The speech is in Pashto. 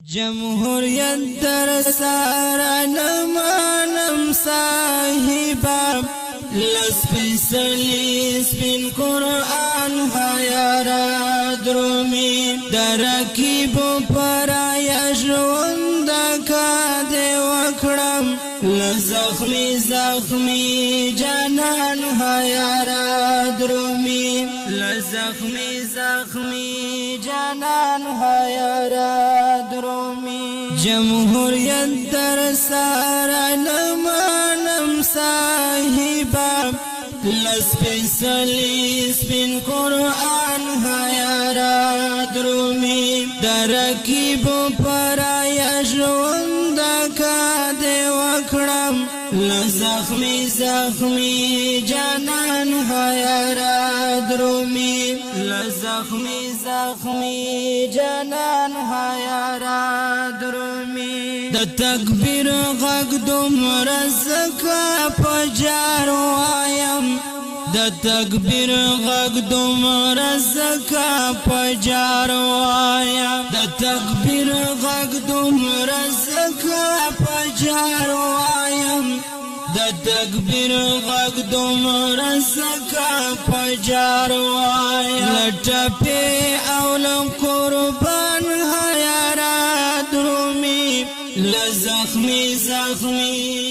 جمهوریت در سارانم آنم صاحبا لسپیسلی سپین قرآن حیارا درومی درکیب پرایا ژوندکا دې وکړم لزخمی زخمی جانان حیارا درومی لزخمی زخمی جانان حیارا درومی جمهوریت در سارانم آنم صاحبا لسپیسلی سپین قرآن حیارا درومی درکیب پرایا ژوندکا دې وکړم لزخمی زخمی جانان حیارا درومی لزخمی زخمی جانان حیارا درومی د تکبیر غږ دومره زکه په جار وایم د تکبیر غږ دومره زکه په جار وایم د تکبیر غږ دومره زکه په جار وایم د تکبیر غږ دومره زکه په جار وایم لټپې او قربان حیارا درومی لزخمی زخمی